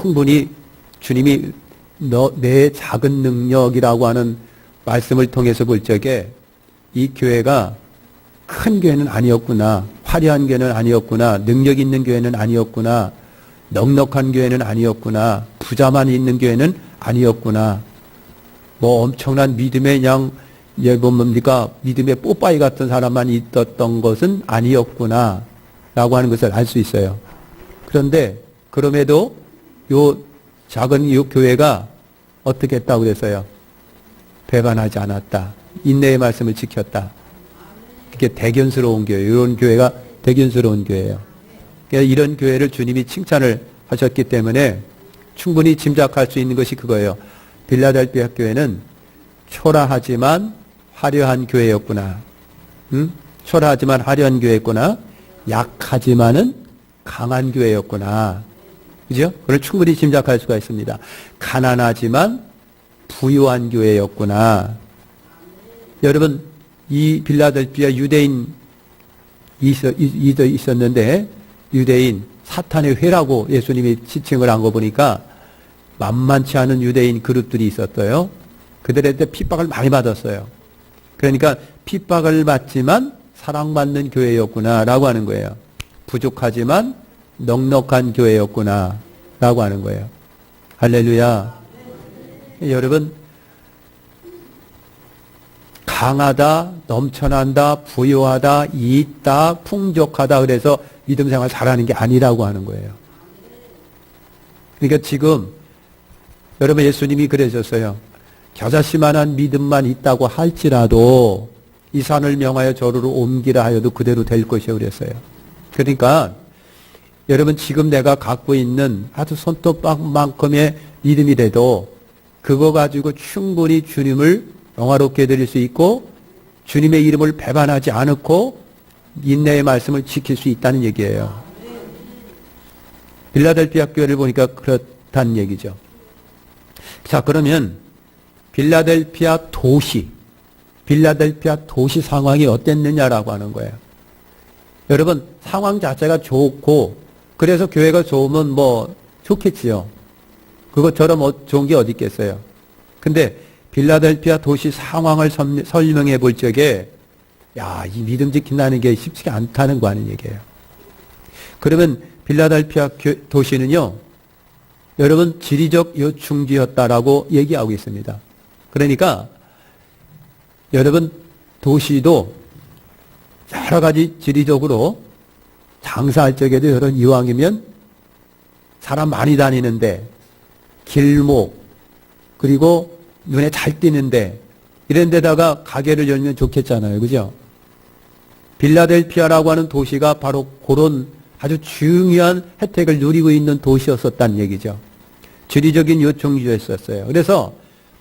충분히 주님이 내 작은 능력이라고 하는 말씀을 통해서 볼 적에 이 교회가 큰 교회는 아니었구나, 화려한 교회는 아니었구나, 능력 있는 교회는 아니었구나, 넉넉한 교회는 아니었구나, 부자만 있는 교회는 아니었구나, 뭐 엄청난 믿음의 그냥 뭡니까 믿음의 뽀빠이 같은 사람만 있었던 것은 아니었구나 라고 하는 것을 알 수 있어요. 그런데 그럼에도 요 작은 이 교회가 어떻게 했다고 그랬어요? 배반하지 않았다. 인내의 말씀을 지켰다. 그게 대견스러운 교회, 이런 교회가 대견스러운 교회예요. 그러니까 이런 교회를 주님이 칭찬을 하셨기 때문에 충분히 짐작할 수 있는 것이 그거예요. 빌라델피아 교회는 초라하지만 화려한 교회였구나. 초라하지만 화려한 교회였구나. 약하지만은 강한 교회였구나. 그죠? 그걸 충분히 짐작할 수가 있습니다. 가난하지만 부유한 교회였구나. 여러분, 이 빌라델피아 유대인 있었는데, 유대인 사탄의 회라고 예수님이 지칭을 한 거 보니까 만만치 않은 유대인 그룹들이 있었어요. 그들한테 핍박을 많이 받았어요. 그러니까 핍박을 받지만 사랑받는 교회였구나 라고 하는 거예요. 부족하지만 넉넉한 교회였구나 라고 하는 거예요. 할렐루야. 여러분, 강하다, 넘쳐난다, 부유하다, 있다, 풍족하다 그래서 믿음 생활 잘하는 게 아니라고 하는 거예요. 그러니까 지금 여러분 예수님이 그러셨어요. 겨자씨만한 믿음만 있다고 할지라도 이 산을 명하여 저리로 옮기라 하여도 그대로 될 것이요 그랬어요. 그러니까 여러분 지금 내가 갖고 있는 아주 손톱만큼의 믿음이라도 그거 가지고 충분히 주님을 영화롭게 드릴 수 있고 주님의 이름을 배반하지 않고 인내의 말씀을 지킬 수 있다는 얘기예요. 빌라델피아 교회를 보니까 그렇다는 얘기죠. 자, 그러면 빌라델피아 도시 상황이 어땠느냐라고 하는 거예요. 여러분, 상황 자체가 좋고 그래서 교회가 좋으면 뭐 좋겠지요. 그것처럼 좋은 게 어디 있겠어요. 근데 빌라델피아 도시 상황을 설명해 볼 적에 야, 이 믿음 지킨다는 게 쉽지가 않다는 거 아닌 얘기예요. 그러면 빌라델피아 도시는요, 여러분 지리적 요충지였다라고 얘기하고 있습니다. 그러니까 여러분 도시도 여러 가지 지리적으로 장사할 적에도 여러분 이왕이면 사람 많이 다니는데 길목 그리고 눈에 잘 띄는데 이런 데다가 가게를 열면 좋겠잖아요. 그죠? 빌라델피아라고 하는 도시가 바로 그런 아주 중요한 혜택을 누리고 있는 도시였었다는 얘기죠. 지리적인 요충지였었어요. 그래서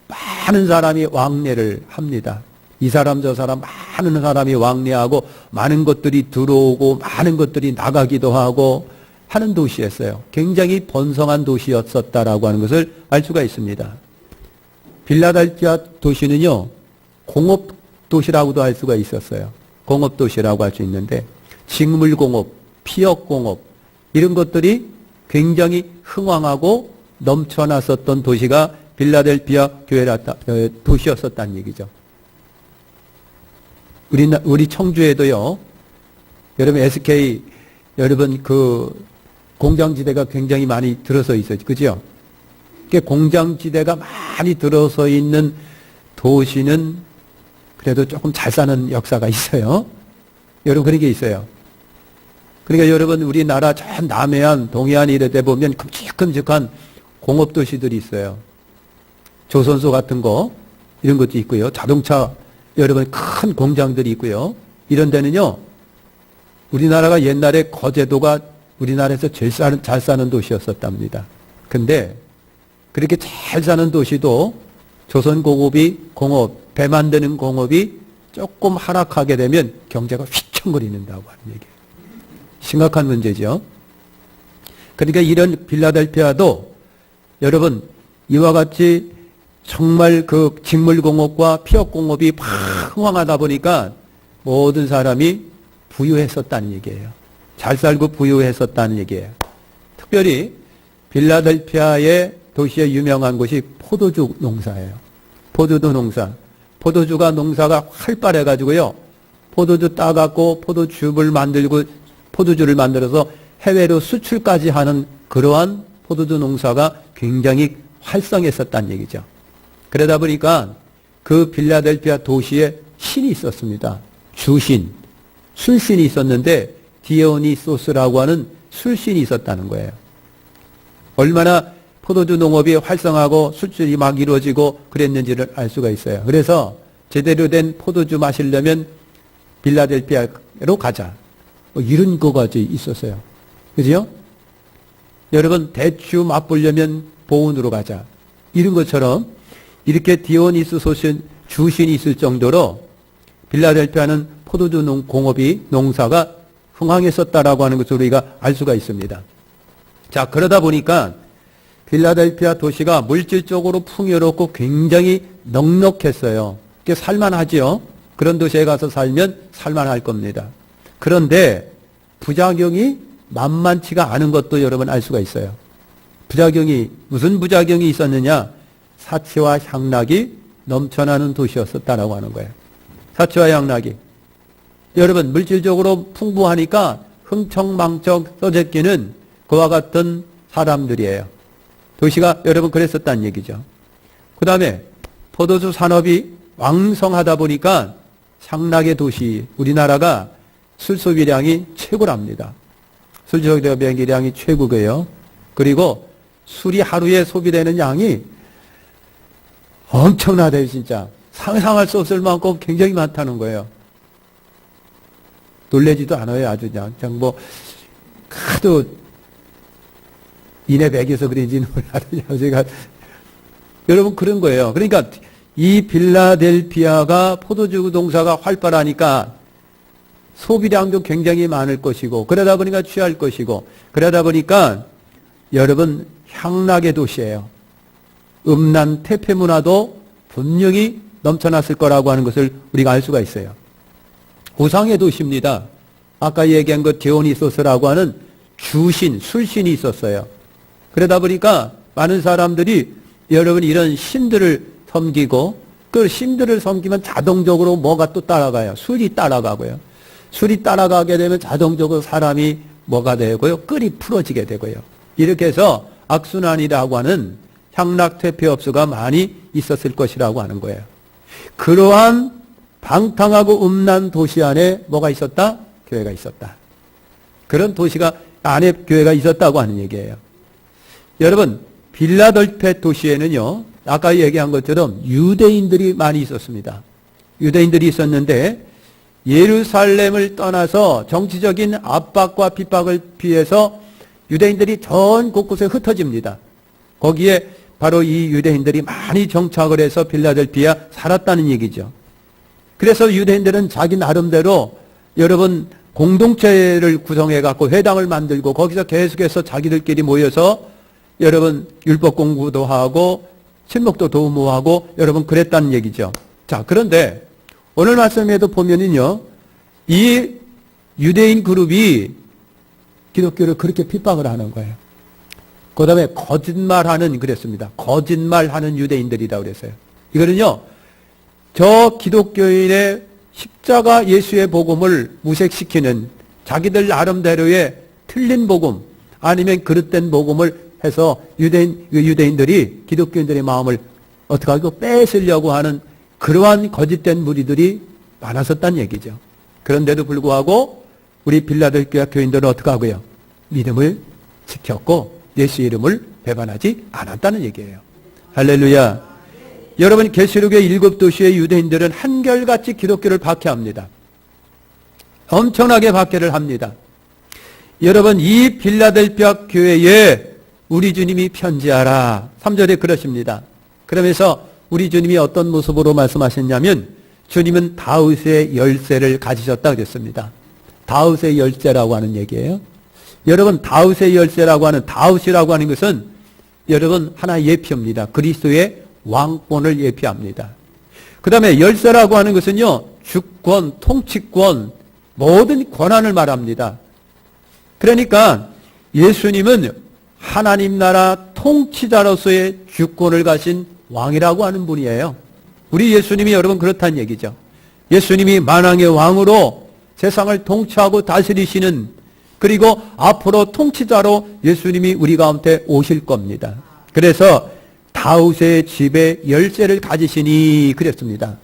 많은 사람이 왕래를 합니다. 이 사람 저 사람 많은 사람이 왕래하고 많은 것들이 들어오고 많은 것들이 나가기도 하고 하는 도시였어요. 굉장히 번성한 도시였었다라고 하는 것을 알 수가 있습니다. 빌라델피아 도시는요, 공업 도시라고도 할 수가 있었어요. 공업 도시라고 할 수 있는데 직물 공업, 피역 공업 이런 것들이 굉장히 흥왕하고 넘쳐났었던 도시가 빌라델피아 도시였었다는 얘기죠. 우리 청주에도요, 여러분 SK 여러분 그 공장지대가 굉장히 많이 들어서 있어요. 그죠? 공장지대가 많이 들어서 있는 도시는 그래도 조금 잘 사는 역사가 있어요. 여러분 그런 게 있어요. 그러니까 여러분 우리나라 전 남해안, 동해안 이런 데 보면 큼직큼직한 공업도시들이 있어요. 조선소 같은 거 이런 것도 있고요. 자동차 여러분 큰 공장들이 있고요. 이런 데는요. 우리나라가 옛날에 거제도가 우리나라에서 제일 잘 사는 도시였었답니다. 근데 그렇게 잘 사는 도시도 조선공업이 배 만드는 공업이 조금 하락하게 되면 경제가 휘청거리는다고 하는 얘기예요. 심각한 문제죠. 그러니까 이런 빌라델피아도 여러분 이와 같이 정말 그 직물공업과 피역공업이 막 흥황하다 보니까 모든 사람이 부유했었다는 얘기예요. 잘 살고 부유했었다는 얘기예요. 특별히 빌라델피아의 도시에 유명한 곳이 포도주 농사예요. 포도주 농사. 포도주가 농사가 활발해가지고요. 포도주 따갖고 포도즙을 만들고 포도주를 만들어서 해외로 수출까지 하는 그러한 포도주 농사가 굉장히 활성했었다는 얘기죠. 그러다 보니까 그 빌라델피아 도시에 신이 있었습니다. 주신, 술신이 있었는데 디오니소스라고 하는 술신이 있었다는 거예요. 얼마나 포도주 농업이 활성하고 수출이 막 이루어지고 그랬는지를 알 수가 있어요. 그래서 제대로 된 포도주 마시려면 빌라델피아로 가자. 뭐 이런 거가 있었어요. 그죠? 여러분, 대추 맛보려면 보은으로 가자. 이런 것처럼 이렇게 디오니소스 주신이 있을 정도로 빌라델피아는 포도주 공업이 농사가 흥황했었다라고 하는 것을 우리가 알 수가 있습니다. 자, 그러다 보니까 빌라델피아 도시가 물질적으로 풍요롭고 굉장히 넉넉했어요. 그게 살만하지요. 그런 도시에 가서 살면 살만할 겁니다. 그런데 부작용이 만만치가 않은 것도 여러분 알 수가 있어요. 부작용이, 무슨 부작용이 있었느냐? 사치와 향락이 넘쳐나는 도시였었다라고 하는 거예요. 사치와 향락이. 여러분, 물질적으로 풍부하니까 흥청망청 떠제끼는 그와 같은 사람들이에요. 도시가 여러분 그랬었다는 얘기죠. 그 다음에 포도주 산업이 왕성하다 보니까 향락의 도시, 우리나라가 술 소비량이 최고랍니다. 술 소비량이 최고고요. 그리고 술이 하루에 소비되는 양이 엄청나대요, 진짜. 상상할 수 없을 만큼 굉장히 많다는 거예요. 놀래지도 않아요, 아주 그냥 뭐, 하도 인해백에서 그런지는 몰라도 제가, 여러분 그런 거예요. 그러니까 이 빌라델피아가 포도주 농사가 활발하니까 소비량도 굉장히 많을 것이고, 그러다 보니까 취할 것이고, 그러다 보니까 여러분 향락의 도시예요. 음란 태폐 문화도 분명히 넘쳐났을 거라고 하는 것을 우리가 알 수가 있어요. 우상의 도시입니다. 아까 얘기한 것 디오니소스라고 하는 주신, 술신이 있었어요. 그러다 보니까 많은 사람들이 여러분 이런 신들을 섬기고, 그 신들을 섬기면 자동적으로 뭐가 또 따라가요. 술이 따라가고요. 술이 따라가게 되면 자동적으로 사람이 뭐가 되고요. 끈이 풀어지게 되고요. 이렇게 해서 악순환이라고 하는 향락퇴폐업소가 많이 있었을 것이라고 하는 거예요. 그러한 방탕하고 음란 도시 안에 뭐가 있었다? 교회가 있었다. 그런 도시가 안에 교회가 있었다고 하는 얘기예요. 여러분, 빌라델피아 도시에는요, 아까 얘기한 것처럼 유대인들이 많이 있었습니다. 유대인들이 있었는데 예루살렘을 떠나서 정치적인 압박과 핍박을 피해서 유대인들이 전 곳곳에 흩어집니다. 거기에 바로 이 유대인들이 많이 정착을 해서 빌라델피아 살았다는 얘기죠. 그래서 유대인들은 자기 나름대로 여러분 공동체를 구성해 갖고 회당을 만들고 거기서 계속해서 자기들끼리 모여서 여러분 율법 공부도 하고 친목도 도모하고 여러분 그랬다는 얘기죠. 자, 그런데 오늘 말씀에도 보면은요, 이 유대인 그룹이 기독교를 그렇게 핍박을 하는 거예요. 그 다음에 거짓말하는, 그랬습니다. 거짓말하는 유대인들이다 그랬어요. 이거는요, 저 기독교인의 십자가 예수의 복음을 무색시키는 자기들 나름대로의 틀린 복음, 아니면 그릇된 복음을 해서 유대인들이 기독교인들의 마음을 어떻게 하고 뺏으려고 하는 그러한 거짓된 무리들이 많았었다는 얘기죠. 그런데도 불구하고 우리 빌라델피아 교인들은 어떻게 하고요? 믿음을 지켰고 예수 이름을 배반하지 않았다는 얘기예요. 할렐루야. 여러분, 계시록의 7도시의 유대인들은 한결같이 기독교를 박해합니다. 엄청나게 박해를 합니다. 여러분, 이 빌라델피아 교회에 우리 주님이 편지하라. 3절에 그러십니다. 그러면서 우리 주님이 어떤 모습으로 말씀하셨냐면 주님은 다윗의 열쇠를 가지셨다 그랬습니다. 다윗의 열쇠라고 하는 얘기예요. 여러분, 다윗의 열쇠라고 하는, 다윗이라고 하는 것은 여러분 하나의 예표입니다. 그리스도의 왕권을 예표합니다. 그 다음에 열쇠라고 하는 것은요, 주권, 통치권, 모든 권한을 말합니다. 그러니까 예수님은 하나님 나라 통치자로서의 주권을 가신 왕이라고 하는 분이에요. 우리 예수님이 여러분 그렇다는 얘기죠. 예수님이 만왕의 왕으로 세상을 통치하고 다스리시는, 그리고 앞으로 통치자로 예수님이 우리 가운데 오실 겁니다. 그래서 다윗의 집에 열쇠를 가지시니 그랬습니다.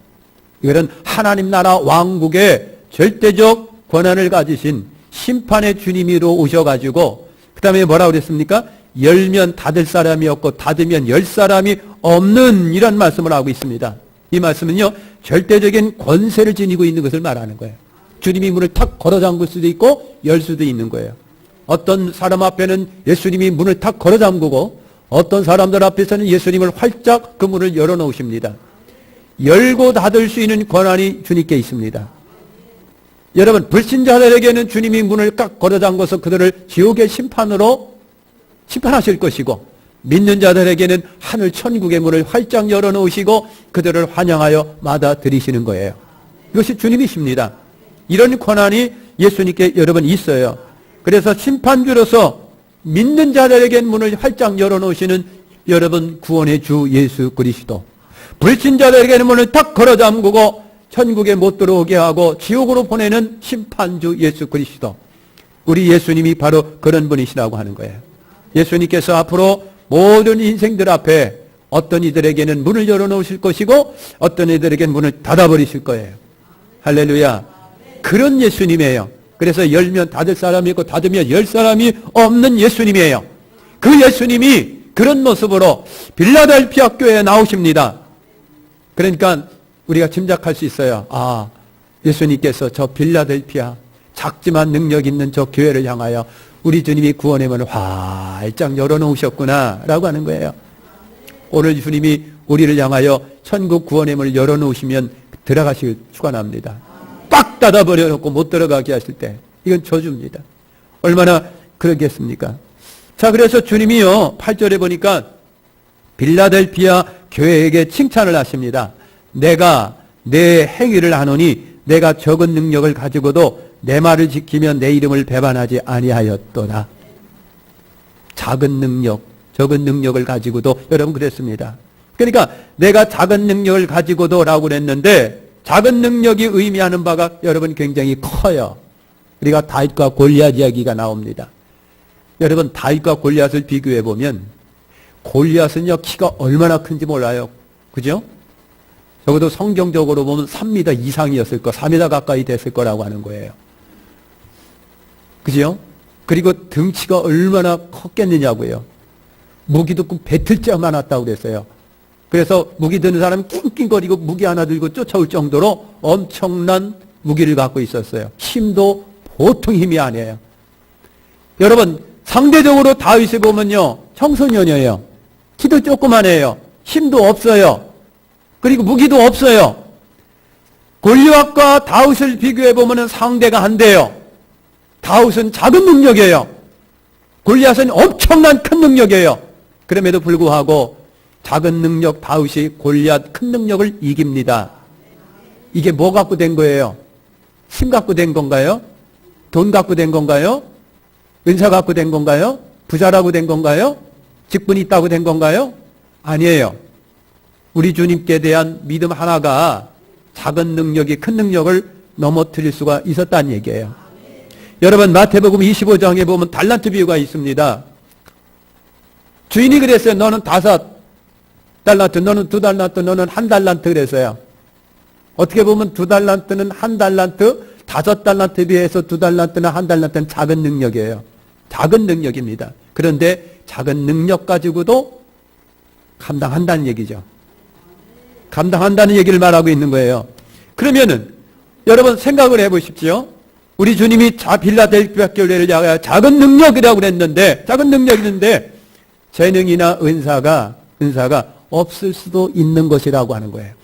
이거는 하나님 나라 왕국의 절대적 권한을 가지신 심판의 주님으로 오셔가지고, 그 다음에 뭐라고 그랬습니까? 열면 닫을 사람이 없고 닫으면 열 사람이 없는, 이런 말씀을 하고 있습니다. 이 말씀은요, 절대적인 권세를 지니고 있는 것을 말하는 거예요. 주님이 문을 탁 걸어 잠글 수도 있고 열 수도 있는 거예요. 어떤 사람 앞에는 예수님이 문을 탁 걸어 잠그고, 어떤 사람들 앞에서는 예수님을 활짝 그 문을 열어 놓으십니다. 열고 닫을 수 있는 권한이 주님께 있습니다. 여러분, 불신자들에게는 주님이 문을 딱 걸어 잠궈서 그들을 지옥의 심판으로 심판하실 것이고, 믿는 자들에게는 하늘 천국의 문을 활짝 열어 놓으시고 그들을 환영하여 맞아들이시는 거예요. 이것이 주님이십니다. 이런 권한이 예수님께 여러분 있어요. 그래서 심판주로서 믿는 자들에게 문을 활짝 열어놓으시는 여러분 구원의 주 예수 그리스도, 불신자들에게는 문을 탁 걸어 잠그고 천국에 못 들어오게 하고 지옥으로 보내는 심판주 예수 그리스도, 우리 예수님이 바로 그런 분이시라고 하는 거예요. 예수님께서 앞으로 모든 인생들 앞에 어떤 이들에게는 문을 열어놓으실 것이고 어떤 이들에게는 문을 닫아버리실 거예요. 할렐루야. 그런 예수님이에요. 그래서 열면 닫을 사람이 있고 닫으면 열 사람이 없는 예수님이에요. 그 예수님이 그런 모습으로 빌라델피아 교회에 나오십니다. 그러니까 우리가 짐작할 수 있어요. 아, 예수님께서 저 빌라델피아 작지만 능력 있는 저 교회를 향하여 우리 주님이 구원의 문을 활짝 열어놓으셨구나 라고 하는 거예요. 오늘 주님이 우리를 향하여 천국 구원의 문을 열어놓으시면 들어가실 축원합니다. 꽉 닫아버려놓고 못 들어가게 하실 때 이건 저주입니다. 얼마나 그러겠습니까? 자, 그래서 주님이요 8절에 보니까 빌라델피아 교회에게 칭찬을 하십니다. 내가 내 행위를 하노니 내가 적은 능력을 가지고도 내 말을 지키면 내 이름을 배반하지 아니하였도다. 작은 능력, 적은 능력을 가지고도, 여러분 그랬습니다. 그러니까 내가 작은 능력을 가지고도 라고 그랬는데, 작은 능력이 의미하는 바가 여러분 굉장히 커요. 우리가 다윗과 골리앗 이야기가 나옵니다. 여러분 다윗과 골리앗을 비교해 보면 골리앗은요 키가 얼마나 큰지 몰라요. 그죠? 적어도 성경적으로 보면 3m 이상이었을 거, 4m 가까이 됐을 거라고 하는 거예요. 그죠? 그리고 등치가 얼마나 컸겠느냐고요. 무기도 꼭 배틀째 많았다고 그랬어요. 그래서 무기 드는 사람은 낑낑거리고 무기 하나 들고 쫓아올 정도로 엄청난 무기를 갖고 있었어요. 힘도 보통 힘이 아니에요. 여러분 상대적으로 다윗을 보면요 청소년이에요. 키도 조그만해요. 힘도 없어요. 그리고 무기도 없어요. 골리앗과 다윗을 비교해 보면 상대가 안 돼요. 다윗은 작은 능력이에요. 골리앗은 엄청난 큰 능력이에요. 그럼에도 불구하고 작은 능력 다윗이 골리앗 큰 능력을 이깁니다. 이게 뭐 갖고 된 거예요? 힘 갖고 된 건가요? 돈 갖고 된 건가요? 은사 갖고 된 건가요? 부자라고 된 건가요? 직분이 있다고 된 건가요? 아니에요. 우리 주님께 대한 믿음 하나가 작은 능력이 큰 능력을 넘어뜨릴 수가 있었다는 얘기예요. 여러분 마태복음 25장에 보면 달란트 비유가 있습니다. 주인이 그랬어요. 너는 5달란트, 너는 2달란트, 너는 1달란트 그랬어요. 어떻게 보면 2달란트는 1달란트, 5달란트에 비해서 2달란트나 1달란트는 작은 능력이에요. 작은 능력입니다. 그런데 작은 능력 가지고도 감당한다는 얘기죠. 감당한다는 얘기를 말하고 있는 거예요. 그러면은 여러분 생각을 해보십시오. 우리 주님이 빌라델피아 교회를 향하여 작은 능력이라고 그랬는데, 작은 능력인데 재능이나 은사가 없을 수도 있는 것이라고 하는 거예요.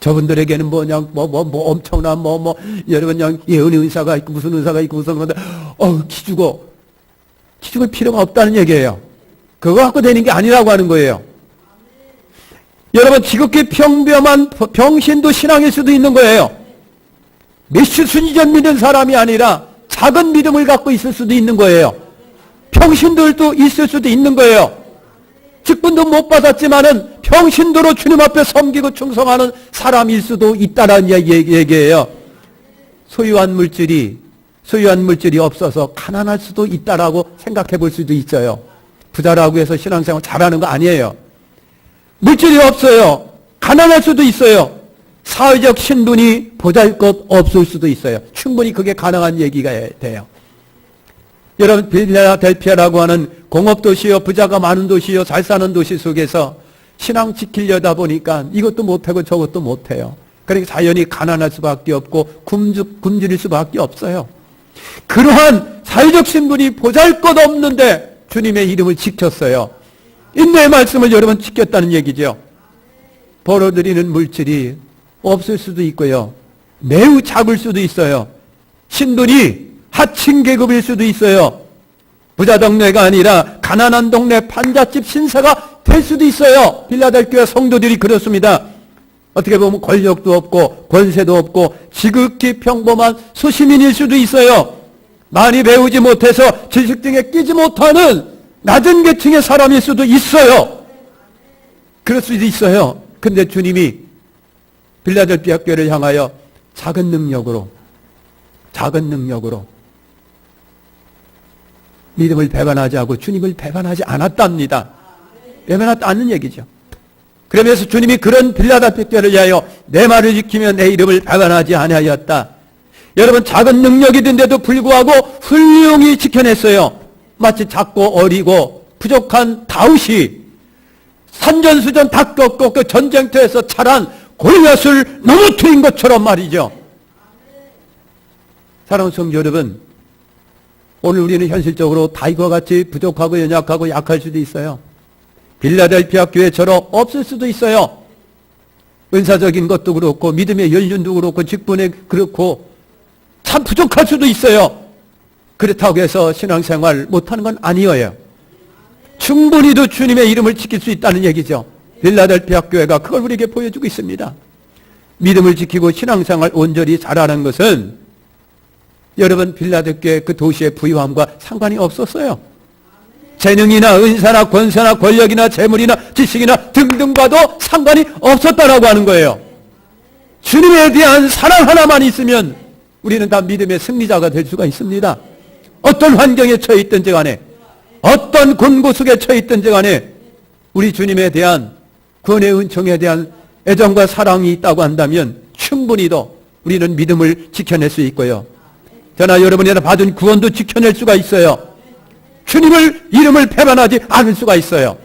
저분들에게는 엄청난 여러분 그냥 예언의 은사가 있고 무슨 은사가 있고 무슨 건데 기죽을 필요가 없다는 얘기예요. 그거 갖고 되는 게 아니라고 하는 거예요. 여러분 지극히 평범한 병신도 신앙일 수도 있는 거예요. 몇십 수년 믿는 사람이 아니라 작은 믿음을 갖고 있을 수도 있는 거예요. 평신들도 있을 수도 있는 거예요. 직분도 못 받았지만은 평신도로 주님 앞에 섬기고 충성하는 사람일 수도 있다라는 얘기예요. 소유한 물질이 없어서 가난할 수도 있다라고 생각해 볼 수도 있어요. 부자라고 해서 신앙생활 잘하는 거 아니에요. 물질이 없어요. 가난할 수도 있어요. 사회적 신분이 보잘것 없을 수도 있어요. 충분히 그게 가능한 얘기가 돼요. 여러분, 필라델피아라고 하는 공업도시요, 부자가 많은 도시요, 잘 사는 도시 속에서 신앙 지키려다 보니까 이것도 못하고 저것도 못해요. 그러니까 자연히 가난할 수밖에 없고 굶주릴 수밖에 없어요. 그러한 사회적 신분이 보잘것없는데 주님의 이름을 지켰어요. 인내의 말씀을 여러분 지켰다는 얘기죠. 벌어들이는 물질이 없을 수도 있고요. 매우 작을 수도 있어요. 신분이 하층 계급일 수도 있어요. 부자 동네가 아니라 가난한 동네 판잣집 신사가 될 수도 있어요. 필라델피아 성도들이 그렇습니다. 어떻게 보면 권력도 없고 권세도 없고 지극히 평범한 소시민일 수도 있어요. 많이 배우지 못해서 지식 등에 끼지 못하는 낮은 계층의 사람일 수도 있어요. 그럴 수도 있어요. 근데 주님이 필라델피아 교회를 향하여 작은 능력으로 믿음을 배반하지 않고 주님을 배반하지 않았답니다. 배반하지 않는 얘기죠. 그러면서 주님이 그런 필라델피아 교회를 위하여 내 말을 지키며 내 이름을 배반하지 아니하였다. 여러분, 작은 능력이된데도 불구하고 훌륭히 지켜냈어요. 마치 작고 어리고 부족한 다윗이 산전수전 다 꺾고 그 전쟁터에서 자란 골리앗을 넘어뜨린 것처럼 말이죠. 사랑하는 성도 여러분, 오늘 우리는 현실적으로 다윗과 같이 부족하고 연약하고 약할 수도 있어요. 필라델피아 교회처럼 없을 수도 있어요. 은사적인 것도 그렇고 믿음의 연륜도 그렇고 직분에 그렇고 참 부족할 수도 있어요. 그렇다고 해서 신앙생활 못하는 건 아니에요. 충분히도 주님의 이름을 지킬 수 있다는 얘기죠. 필라델피아 교회가 그걸 우리에게 보여주고 있습니다. 믿음을 지키고 신앙생활 온전히 잘하는 것은 여러분, 필라델피아 그 도시의 부유함과 상관이 없었어요. 재능이나 은사나 권세나 권력이나 재물이나 지식이나 등등과도 상관이 없었다라고 하는 거예요. 주님에 대한 사랑 하나만 있으면 우리는 다 믿음의 승리자가 될 수가 있습니다. 어떤 환경에 처해 있든지 간에, 어떤 곤고 속에 처해 있든지 간에 우리 주님에 대한 구원의 은총에 대한 애정과 사랑이 있다고 한다면 충분히도 우리는 믿음을 지켜낼 수 있고요. 저나 여러분이나 받은 구원도 지켜낼 수가 있어요. 주님을 이름을 배반하지 않을 수가 있어요.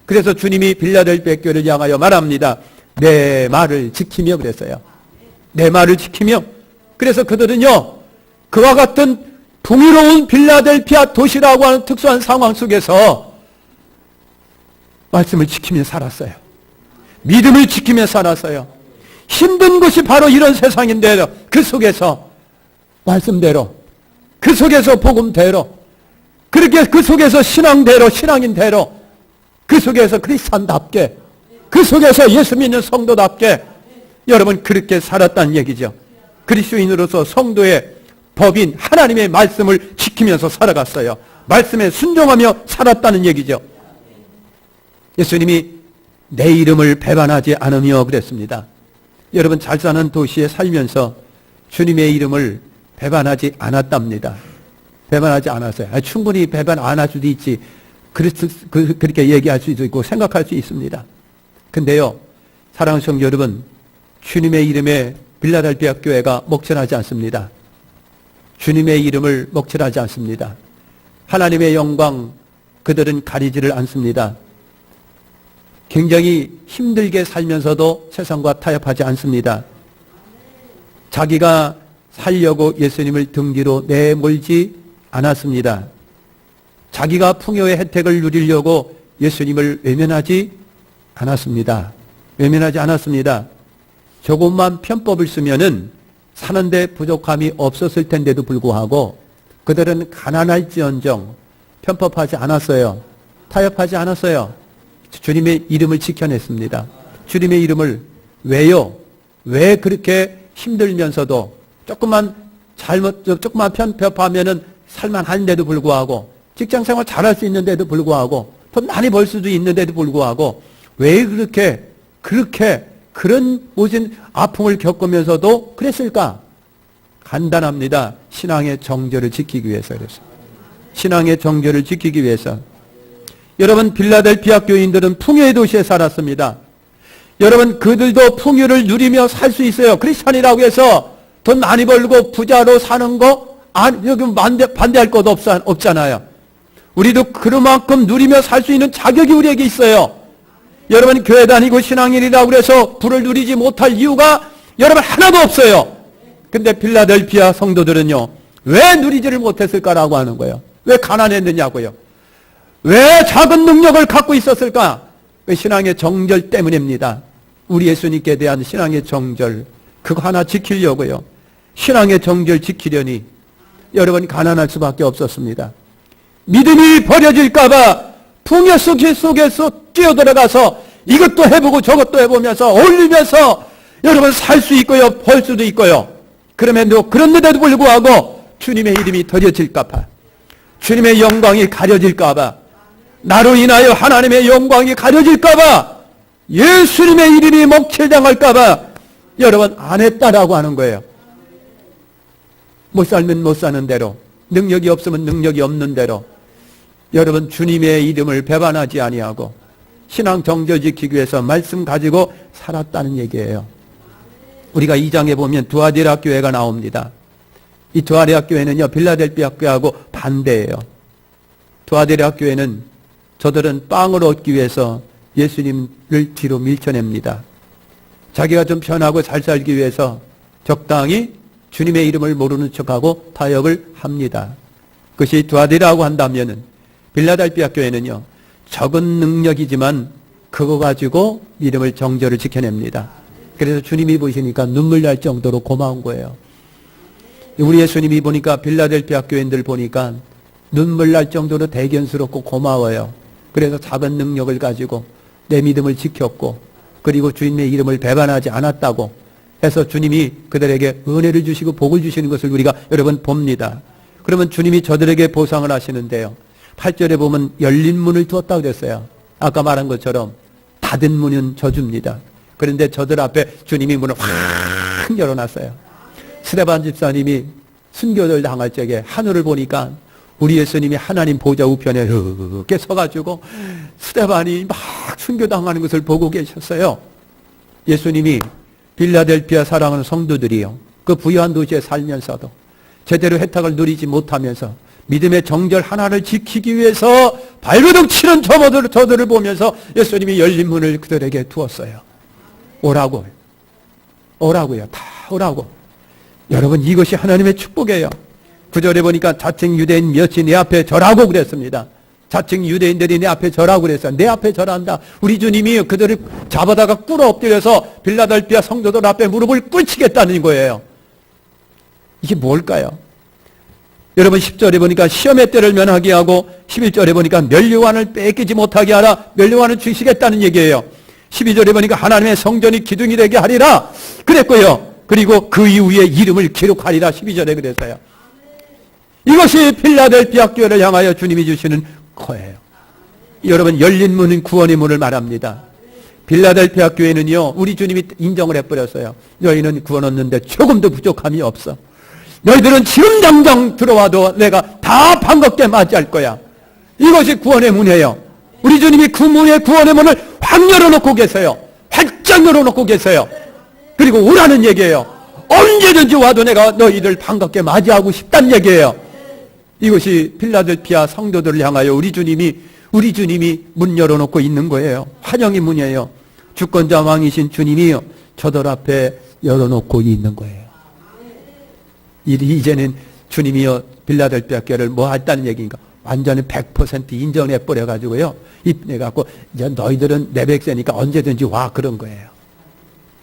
그래서 주님이 필라델피아 교회를 향하여 말합니다. 내 말을 지키며 그랬어요. 내 말을 지키며. 그래서 그들은요, 그와 같은 풍요로운 필라델피아 도시라고 하는 특수한 상황 속에서 말씀을 지키며 살았어요. 믿음을 지키며 살았어요. 힘든 것이 바로 이런 세상인데 그 속에서 말씀대로, 그 속에서 복음대로, 그렇게 그 속에서 신앙대로, 신앙인대로, 그 속에서 크리스찬답게, 그 속에서 예수 믿는 성도답게 여러분 그렇게 살았다는 얘기죠. 그리스도인으로서 성도의 법인 하나님의 말씀을 지키면서 살아갔어요. 말씀에 순종하며 살았다는 얘기죠. 예수님이 내 이름을 배반하지 않으며 그랬습니다. 여러분, 잘 사는 도시에 살면서 주님의 이름을 배반하지 않았답니다. 배반하지 않았어요. 충분히 배반 안 할 수도 있지. 그렇게 얘기할 수도 있고 생각할 수 있습니다. 근데요, 사랑하는 성도 여러분, 주님의 이름에 필라델피아 교회가 먹칠하지 않습니다. 주님의 이름을 먹칠하지 않습니다. 하나님의 영광 그들은 가리지를 않습니다. 굉장히 힘들게 살면서도 세상과 타협하지 않습니다. 자기가 살려고 예수님을 등 뒤로 내몰지 않았습니다. 자기가 풍요의 혜택을 누리려고 예수님을 외면하지 않았습니다. 외면하지 않았습니다. 조금만 편법을 쓰면은 사는데 부족함이 없었을 텐데도 불구하고 그들은 가난할지언정 편법하지 않았어요. 타협하지 않았어요. 주님의 이름을 지켜냈습니다. 주님의 이름을 왜요? 왜 그렇게 힘들면서도 조금만 편법하면은 살만한데도 불구하고 직장 생활 잘할 수 있는데도 불구하고 돈 많이 벌 수도 있는데도 불구하고 왜 그렇게 그런 무슨 아픔을 겪으면서도 그랬을까? 간단합니다. 신앙의 정절을 지키기 위해서 그랬어요. 신앙의 정절을 지키기 위해서. 여러분, 빌라델피아 교인들은 풍요의 도시에 살았습니다. 여러분, 그들도 풍요를 누리며 살 수 있어요. 크리스찬이라고 해서 돈 많이 벌고 부자로 사는 거 여기 반대할 것도 없잖아요. 우리도 그만큼 누리며 살 수 있는 자격이 우리에게 있어요. 여러분, 교회 다니고 신앙인이라고 해서 부를 누리지 못할 이유가 여러분 하나도 없어요. 근데 빌라델피아 성도들은요, 왜 누리지를 못했을까라고 하는 거예요. 왜 가난했느냐고요. 왜 작은 능력을 갖고 있었을까? 그 신앙의 정절 때문입니다. 우리 예수님께 대한 신앙의 정절, 그거 하나 지키려고요. 신앙의 정절 지키려니 여러분 가난할 수밖에 없었습니다. 믿음이 버려질까봐 풍요 속에서 뛰어들어가서 이것도 해보고 저것도 해보면서 어울리면서 여러분 살 수 있고요, 벌 수도 있고요. 그런데도 불구하고 주님의 이름이 더뎌질까봐, 주님의 영광이 가려질까봐, 나로 인하여 하나님의 영광이 가려질까봐, 예수님의 이름이 먹칠당할까봐 여러분 안 했다라고 하는 거예요. 못 살면 못 사는 대로, 능력이 없으면 능력이 없는 대로 여러분 주님의 이름을 배반하지 아니하고 신앙 정절 지키기 위해서 말씀 가지고 살았다는 얘기예요. 우리가 2장에 보면 두아디라 교회가 나옵니다. 이 두아디라 교회는요, 빌라델피아 교회하고 반대예요. 두아디라 교회는 저들은 빵을 얻기 위해서 예수님을 뒤로 밀쳐냅니다. 자기가 좀 편하고 잘 살기 위해서 적당히 주님의 이름을 모르는 척하고 타협을 합니다. 그것이 두아디라고 한다면은, 빌라델피아 교회는요, 적은 능력이지만 그거 가지고 이름을 정절을 지켜냅니다. 그래서 주님이 보시니까 눈물 날 정도로 고마운 거예요. 우리 예수님이 보니까 빌라델피아 교인들 보니까 눈물 날 정도로 대견스럽고 고마워요. 그래서 작은 능력을 가지고 내 믿음을 지켰고, 그리고 주님의 이름을 배반하지 않았다고 해서 주님이 그들에게 은혜를 주시고 복을 주시는 것을 우리가 여러분 봅니다. 그러면 주님이 저들에게 보상을 하시는데요, 8절에 보면 열린 문을 두었다고 그랬어요. 아까 말한 것처럼 닫은 문은 저주입니다. 그런데 저들 앞에 주님이 문을 확 열어놨어요. 스데반 집사님이 순교를 당할 적에 하늘을 보니까 우리 예수님이 하나님 보좌 우편에 이렇게 서가지고 스데반이 막 순교당하는 것을 보고 계셨어요. 예수님이 빌라델피아 사랑하는 성도들이요, 그 부유한 도시에 살면서도 제대로 혜택을 누리지 못하면서 믿음의 정절 하나를 지키기 위해서 발버둥 치는 저들을 보면서 예수님이 열린 문을 그들에게 두었어요. 오라고요. 다 오라고. 여러분, 이것이 하나님의 축복이에요. 9절에 보니까 자칭 유대인 몇이 내 앞에 절하고 그랬습니다. 자칭 유대인들이 내 앞에 절하고 그랬어요. 내 앞에 절한다. 우리 주님이 그들을 잡아다가 꿇어 엎드려서 빌라델피아 성도들 앞에 무릎을 꿇치겠다는 거예요. 이게 뭘까요? 여러분, 10절에 보니까 시험의 때를 면하게 하고, 11절에 보니까 면류관을 뺏기지 못하게 하라. 면류관을 주시겠다는 얘기예요. 12절에 보니까 하나님의 성전이 기둥이 되게 하리라 그랬고요. 그리고 그 이후에 이름을 기록하리라 12절에 그랬어요. 이것이 필라델피아 교회를 향하여 주님이 주시는 거예요. 여러분, 열린 문은 구원의 문을 말합니다. 필라델피아 교회는요, 우리 주님이 인정을 해버렸어요. 너희는 구원 얻는데 조금도 부족함이 없어. 너희들은 지금 당장 들어와도 내가 다 반갑게 맞이할 거야. 이것이 구원의 문이에요. 우리 주님이 그 문의 구원의 문을 확 열어놓고 계세요. 활짝 열어놓고 계세요. 그리고 오라는 얘기예요. 언제든지 와도 내가 너희들 반갑게 맞이하고 싶다는 얘기예요. 이것이 필라델피아 성도들을 향하여 우리 주님이 문 열어놓고 있는 거예요. 환영의 문이에요. 주권자 왕이신 주님이요, 저들 앞에 열어놓고 있는 거예요. 이제는 주님이요, 빌라델피아 교회를 뭐 했다는 얘기인가? 완전히 100% 인정해 버려가지고요, 입내갖고 이제 너희들은 내 백성이니까 언제든지 와, 그런 거예요.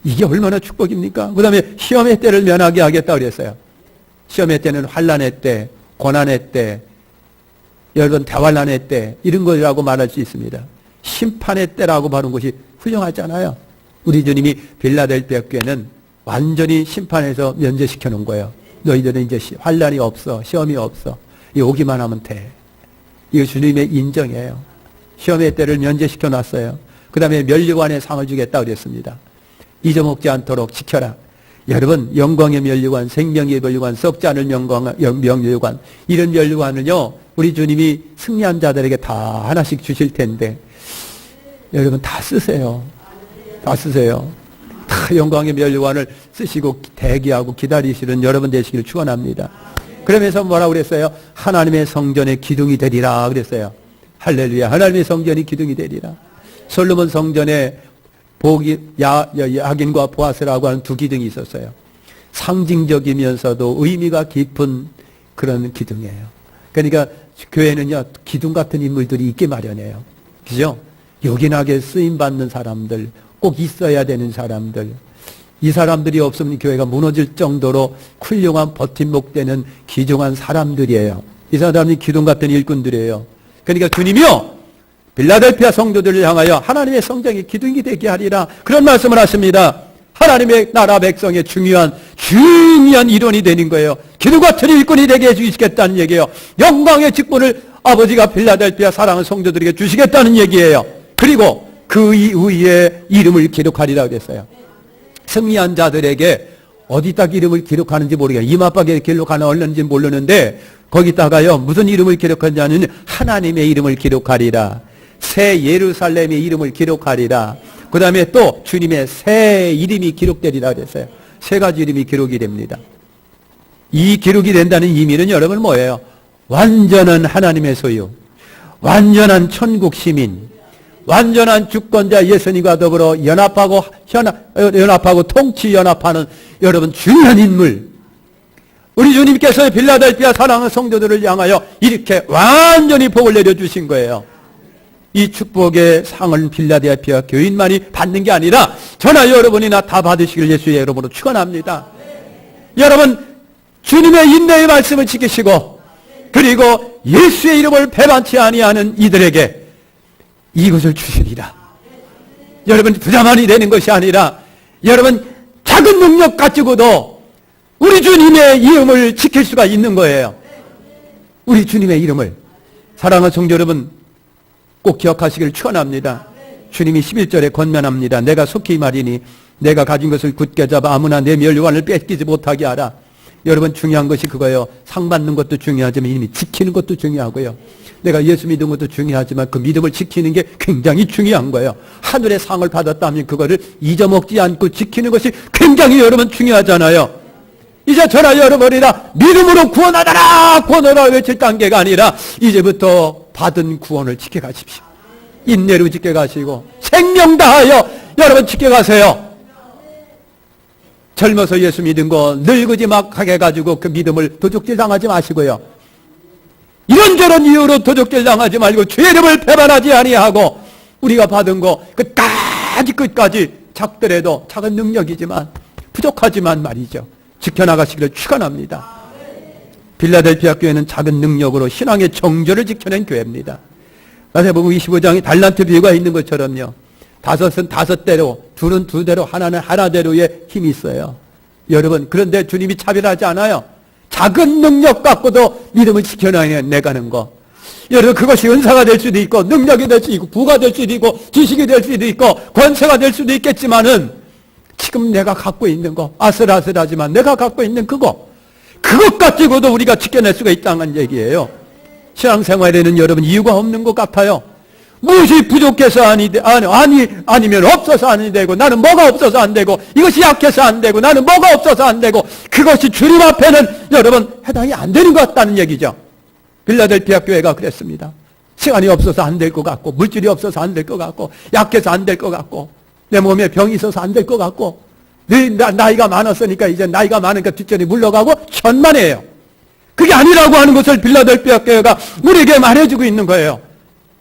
이게 얼마나 축복입니까? 그 다음에 시험의 때를 면하게 하겠다 그랬어요. 시험의 때는 환난의 때, 고난의 때, 여러분 대환난의 때, 이런 거라고 말할 수 있습니다. 심판의 때라고 하는 것이 훌륭하잖아요. 우리 주님이 빌라델피아 교회는 완전히 심판에서 면제시켜 놓은 거예요. 너희들은 이제 환난이 없어, 시험이 없어, 오기만 하면 돼. 이거 주님의 인정이에요. 시험의 때를 면제시켜 놨어요. 그 다음에 면류관의 상을 주겠다 그랬습니다. 잊어먹지 않도록 지켜라. 여러분, 영광의 면류관, 생명의 면류관, 썩지 않을 면류관, 이런 면류관을요, 우리 주님이 승리한 자들에게 다 하나씩 주실 텐데, 여러분 다 쓰세요. 다 쓰세요. 다 영광의 면류관을 쓰시고 대기하고 기다리시는 여러분 되시기를 축원합니다. 그러면서 뭐라고 그랬어요? 하나님의 성전의 기둥이 되리라 그랬어요. 할렐루야. 하나님의 성전이 기둥이 되리라. 솔로몬 성전에 야긴과 보아스라고 하는 두 기둥이 있었어요. 상징적이면서도 의미가 깊은 그런 기둥이에요. 그러니까 교회는요, 기둥 같은 인물들이 있게 마련해요. 그죠? 요긴하게 쓰임받는 사람들, 꼭 있어야 되는 사람들, 이 사람들이 없으면 교회가 무너질 정도로 훌륭한 버팀목 되는 귀중한 사람들이에요. 이 사람이 기둥 같은 일꾼들이에요. 그러니까 주님이요, 빌라델피아 성도들을 향하여 하나님의 성전이 기둥이 되게 하리라, 그런 말씀을 하십니다. 하나님의 나라 백성의 중요한 일원이 되는 거예요. 기둥 같은 일꾼이 되게 해주시겠다는 얘기예요. 영광의 직분을 아버지가 빌라델피아 사랑하는 성도들에게 주시겠다는 얘기예요. 그리고 그 위에 이름을 기록하리라 그랬어요. 승리한 자들에게 어디다 이름을 기록하는지 모르겠어요. 이마박에 기록하나 얼는지 모르는데 거기다가요, 무슨 이름을 기록하냐면 하나님의 이름을 기록하리라, 새 예루살렘의 이름을 기록하리라, 그 다음에 또 주님의 새 이름이 기록되리라 그랬어요. 세 가지 이름이 기록이 됩니다. 이 기록이 된다는 의미는 여러분 뭐예요? 완전한 하나님의 소유, 완전한 천국 시민, 완전한 주권자 예수님과 더불어 연합하고 통치 연합하는 여러분 중요한 인물, 우리 주님께서 빌라델피아 사랑하는 성도들을 향하여 이렇게 완전히 복을 내려주신 거예요. 이 축복의 상을 빌라델피아 교인만이 받는 게 아니라 저나 여러분이나 다 받으시길 예수의 이름으로 축원합니다. 여러분, 주님의 인내의 말씀을 지키시고 그리고 예수의 이름을 배반치 아니하는 이들에게 이것을 주시리라. 여러분, 부자만이 되는 것이 아니라 여러분 작은 능력 가지고도 우리 주님의 이름을 지킬 수가 있는 거예요. 우리 주님의 이름을. 사랑하는 성도 여러분, 꼭 기억하시길 축원합니다. 주님이 11절에 권면합니다. 내가 속히 말이니 내가 가진 것을 굳게 잡아 아무나 내 면류관을 뺏기지 못하게 하라. 여러분, 중요한 것이 그거예요. 상 받는 것도 중요하지만 이미 지키는 것도 중요하고요. 내가 예수 믿은 것도 중요하지만 그 믿음을 지키는 게 굉장히 중요한 거예요. 하늘의 상을 받았다면 그거를 잊어먹지 않고 지키는 것이 굉장히 여러분 중요하잖아요. 이제 저나 여러분이라 믿음으로 구원하더라, 구원하라 외칠 단계가 아니라 이제부터 받은 구원을 지켜가십시오. 인내로 지켜가시고 생명 다하여 여러분 지켜가세요. 젊어서 예수 믿은 거 늙으지 막하게 해가지고 그 믿음을 도둑질 당하지 마시고요. 이런저런 이유로 도둑질 당하지 말고 주의 이름을 배반하지 아니하고 우리가 받은 거 끝까지 작더라도 작은 능력이지만 부족하지만 말이죠, 지켜나가시기를 축원합니다. 빌라델피아 교회는 작은 능력으로 신앙의 정조를 지켜낸 교회입니다. 마태복음 25장에 달란트 비유가 있는 것처럼요, 다섯은 다섯대로, 둘은 두대로, 하나는 하나대로의 힘이 있어요. 여러분, 그런데 주님이 차별하지 않아요. 작은 능력 갖고도 믿음을 지켜내가는 거. 여러분, 그것이 은사가 될 수도 있고 능력이 될 수도 있고 부가 될 수도 있고 지식이 될 수도 있고 권세가 될 수도 있겠지만은 지금 내가 갖고 있는 거, 아슬아슬하지만 내가 갖고 있는 그것 가지고도 우리가 지켜낼 수가 있다는 얘기예요. 신앙생활에는 여러분 이유가 없는 것 같아요. 무엇이 부족해서 아니면 없어서 안 되고, 나는 뭐가 없어서 안 되고, 이것이 약해서 안 되고, 나는 뭐가 없어서 안 되고, 그것이 주님 앞에는 여러분 해당이 안 되는 것 같다는 얘기죠. 빌라델피아 교회가 그랬습니다. 시간이 없어서 안 될 것 같고, 물질이 없어서 안 될 것 같고, 약해서 안 될 것 같고, 내 몸에 병이 있어서 안 될 것 같고, 나이가 많았으니까 이제 나이가 많으니까 뒷전이 물러가고 천만에요. 그게 아니라고 하는 것을 빌라델피아 교회가 우리에게 말해주고 있는 거예요.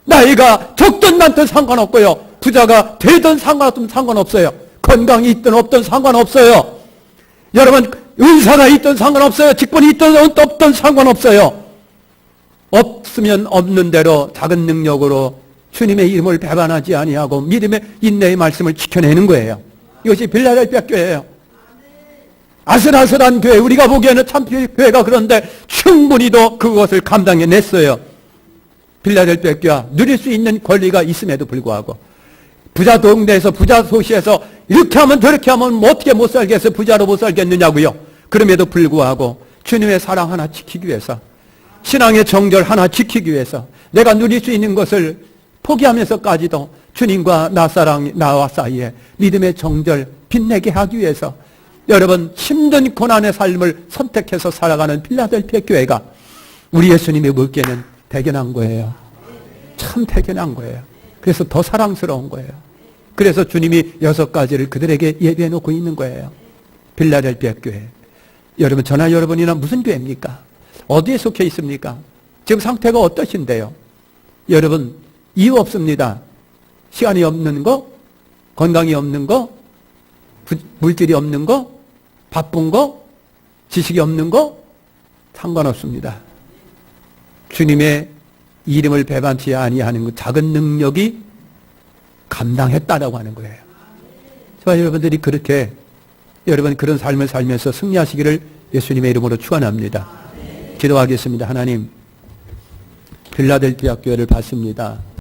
나이가 적든 많든 상관없고요, 부자가 되든 상관없어요. 건강이 있든 없든 상관없어요. 여러분, 은사가 있든 상관없어요. 직분이 있든 없든 상관없어요. 없으면 없는 대로 작은 능력으로 주님의 이름을 배반하지 아니하고 믿음의 인내의 말씀을 지켜내는 거예요. 이것이 빌라델피아 교회예요. 아슬아슬한 교회, 우리가 보기에는 참 교회가 그런데 충분히도 그것을 감당해냈어요. 빌라델피아 교회가 누릴 수 있는 권리가 있음에도 불구하고 부자 동네에서 부자 도시에서 이렇게 하면 저렇게 하면 뭐 어떻게 못 살겠어 부자로 못 살겠느냐고요. 그럼에도 불구하고 주님의 사랑 하나 지키기 위해서 신앙의 정절 하나 지키기 위해서 내가 누릴 수 있는 것을 포기하면서까지도 주님과 나와 사이에 믿음의 정절 빛내게 하기 위해서 여러분 힘든 고난의 삶을 선택해서 살아가는 필라델피아 교회가 우리 예수님의 물께는 대견한 거예요. 참 대견한 거예요. 그래서 더 사랑스러운 거예요. 그래서 주님이 6가지를 그들에게 예비해 놓고 있는 거예요. 필라델피아 교회. 여러분 저나 여러분이나 무슨 교회입니까? 어디에 속해 있습니까? 지금 상태가 어떠신데요? 여러분 이유 없습니다. 시간이 없는 거, 건강이 없는 거, 물질이 없는 거, 바쁜 거, 지식이 없는 거 상관없습니다. 주님의 이름을 배반치 아니하는 그 작은 능력이 감당했다라고 하는 거예요. 저와 여러분들이 그렇게 여러분 그런 삶을 살면서 승리하시기를 예수님의 이름으로 축원합니다. 기도하겠습니다. 하나님, 필라델피아 교회를 봤습니다.